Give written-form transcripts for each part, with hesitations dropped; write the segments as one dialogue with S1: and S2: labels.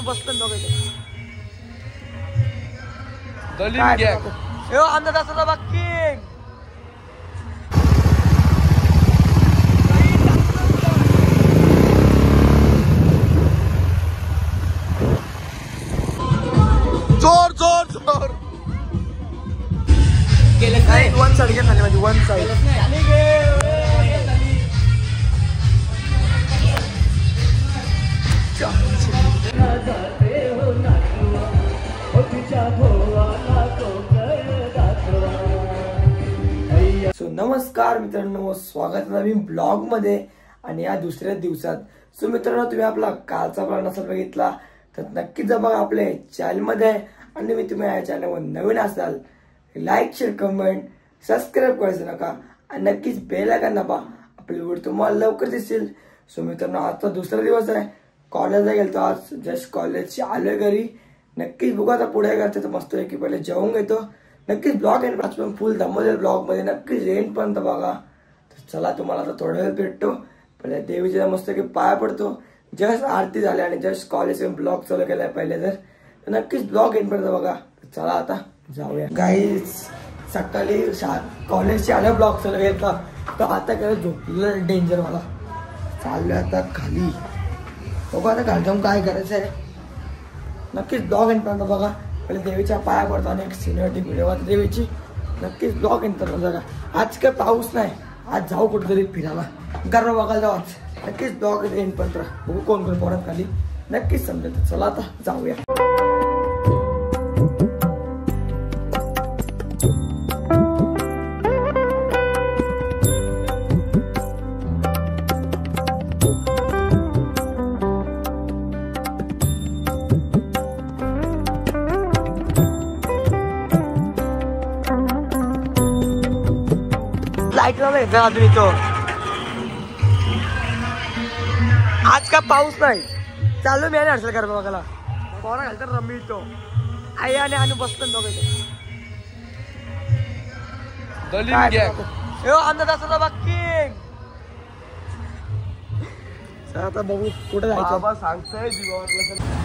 S1: बसतो बघायचं आमचा तसं बाकी जोर जोर जोर गेले काय वन साइड घे खाली माझी वन साइड सो नमस्कार मित्रांनो, स्वागत नवीन ब्लॉग मध्ये आणि या दुसऱ्या दिवसात. सो मित्रांनो, तुम्ही आपला कालचा ब्लॉग नसेल बघितला तर नक्कीच जा बघा आपल्या चॅनल मध्ये. आणि मी तुम्ही या चॅनलवर नवीन असाल लाईक शेअर कमेंट सबस्क्राईब करायचं नका आणि नक्कीच बेल आयकॉन दाबा. आपली व्हिडिओ तुम्हाला लवकर दिसेल. सो मित्रांनो, आजचा दुसरा दिवस आहे. कॉलेजला गेलतो आज, जस्ट कॉलेजची आलोय घरी. नक्कीच बघू आता पुढे करते तर मस्त आहे की पहिले जेवून घेतो. नक्कीच ब्लॉग एंड पण फुल धमवलेल ब्लॉग मध्ये नक्कीच एंड पर्यंत बघा. तर चला तुम्हाला आता थोडा वेळ भेटतो. पहिले देवीच्या मस्त की पाया पडतो. जस्ट आरती झाली आणि जस्ट कॉलेज ब्लॉग चालू केलाय पहिले तर नक्कीच ब्लॉग एंड पर्यंत बघा. चला आता जाऊया गाईज. सकाळी कॉलेजचे आल्या ब्लॉग चालू केला तर आता काय झोपलेलं डेंजर मला. चाललोय आता खाली, बघू आता खाली जाऊन काय करायचं आहे. नक्कीच ब्लॉग एंड पर्यंत बघा. पहिले देवीच्या पाया पडतो आणि एक सिनेमॅटिक व्हिडिओ होती देवीची. नक्कीच ब्लॉग एंड पर्यंत बघा. आज काय पाऊस नाही, आज जाऊ कुठेतरी फिरायला, गरबा बघायला जाऊ आज. नक्कीच ब्लॉग एंड पर्यंत बघू कोण कोण पोरात खाली नक्कीच समजेल. चला आता जाऊया. लाईट लावलं घेतलं अजून इथं. आज का पाऊस नाही. चालू मी आणि हर्षल गरबा बघायला. पोरा घालतात रमी इथं. आई आणि आणू बसतो बघायचं. आमचा तसं बाकी आता बघू कुठे जायचं सांगतोय.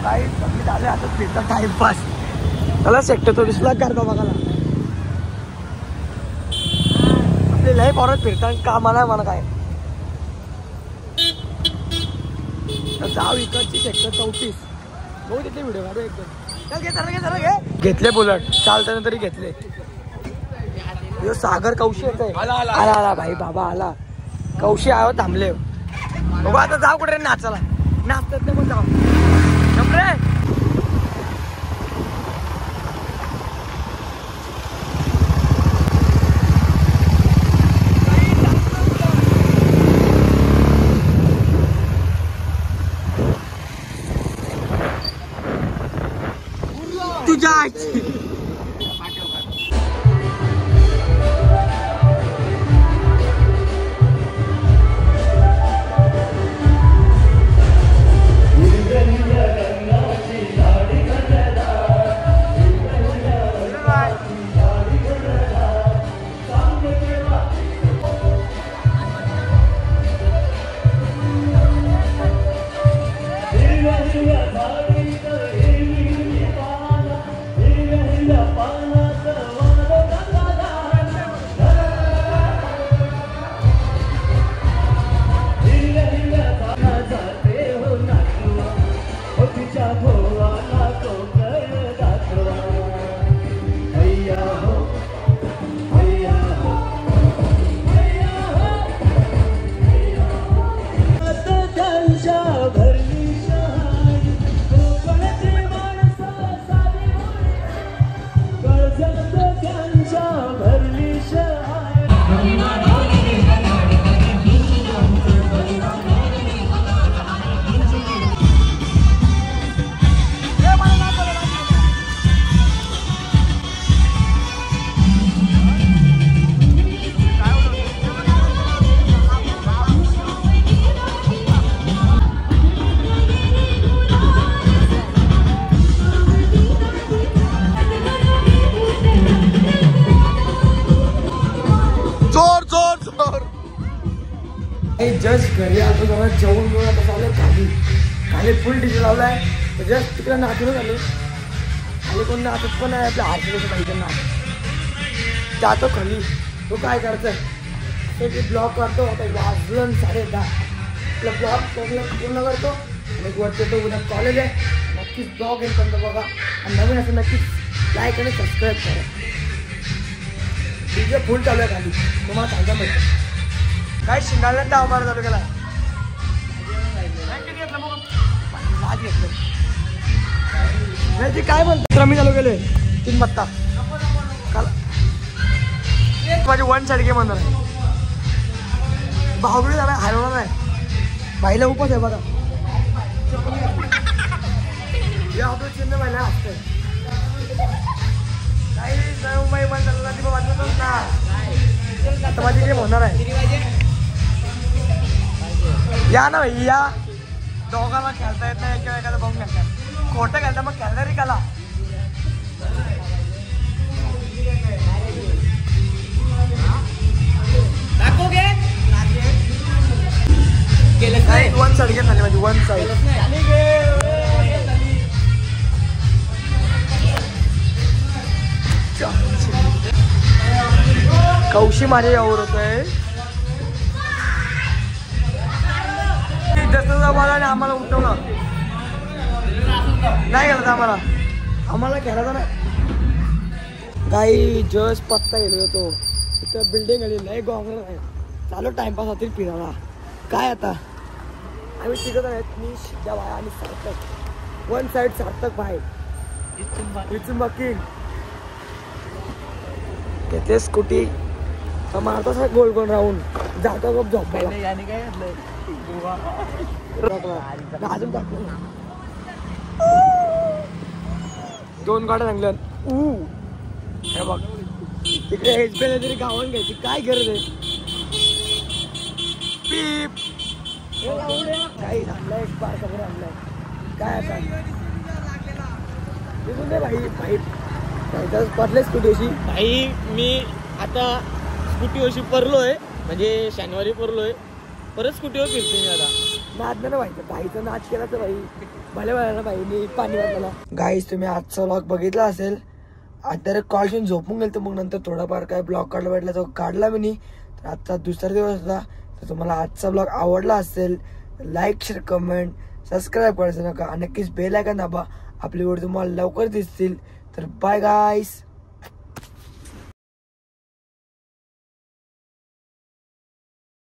S1: काही झाले आता फिरतात टाइमपास. त्याला सेक्टर 24 ला गरबा बघायला. लय परत फिरतात कामाला म्हणा काय. जाऊ इकडची सेक्टर 34 बघू तिथे व्हिडिओ काढू एकदम. घेतले बुलेट चालताना तरी घेतले. सागर कौशी येत आला भाई बाबा आला. कौशी आहो थांबले. बघू आता जाऊ कुठे नाचाला. नाचतात नाही पण जाऊ रे. तुझ्या जस्ट घरी आलो. जरा जेवण घेऊन आता चालू खाली. खाली फुल डीजे लावलाय. जस्ट तिकडे नाचून आलो आणि कोण नाचत पण आहे आपल्या आरतीच्या काही नाच जातो खाली. तो काय करतोय तो की ब्लॉग करतो. आता वाजून 10:30 आपला ब्लॉग पूर्ण करतो आणि वरती तो उद्या कॉलेज आहे. नक्कीच ब्लॉग येईल पण बघा आणि नवीन असं नक्कीच लाईक आणि सबस्क्राईब करा. डीजे फुल चालू आहे खाली तुम्हाला सांगा माहिती काय शिंगाला डाव मारा चालू केला घेतलं काय म्हणतो मी चालू केले 3 पत्ता काल माझी 1 साईड गेम म्हणणार बाहुबली झाला हरवणार नाही बाईला उपास आहे बघा या आपलं चिन्ह बाईला असतं काही मुंबई पण चालला ती वाटतच ना आता माझी गेम होणार आहे. या ना भाई या दोघांना खेळता येत नाही किंवा एखादा बघून खेळतात खोटं खेळता मग खेळणार रे काला वन साईड घेत झाली माझी 1 साईड कौशी माझ्या यावर होतोय आणि आम्हाला उठवलं नाही गेलं आम्हाला खेळायचा नाही काही जस्ट पत्ता गेलो होतो इथं बिल्डिंग आली नाही गॉंगर आहे चालू टाइमपास होतील फिरायला काय आता आम्ही तिघत आहेत मी शिद्या भाई आणि सार्थक 1 साईड सार्थक भाई इथून बाकी येते स्कूटी मारतो सर गोल गोल राहून जातो गप झोप याने काय अजून टाकलो 2 गाड्या चांगल्या हे बघ तिकडे एचपीला तरी गावान घ्यायची काय गरज आहे पीप काही आणलंय पार सगळं आणलंय काय आता भाई भाई पडले स्कूटीशी
S2: भाई मी आता स्कूटीवरशी परलोय म्हणजे शनिवारी परलोय परत स्कूटीवर फिरते मी आता
S1: नाच ना भाई भाईचा नाच केला तर भाई भले भला ना भाई पाणी वाटला गाईस तुम्ही आजचा व्लॉग बघितला असेल आता कॉल घेऊन झोपून गेल तर मग नंतर थोडाफार काय ब्लॉग काढला भेटला तो काढला मी नाही तर आजचा दुसरा दिवस होता तर तुम्हाला आजचा ब्लॉग आवडला असेल लाईक शेअर कमेंट सबस्क्राईब करायचं नका आणि नक्कीच बेल आयकॉन दाबा आपली व्हिडिओ तुम्हाला लवकर दिसतील तर बाय गाईस.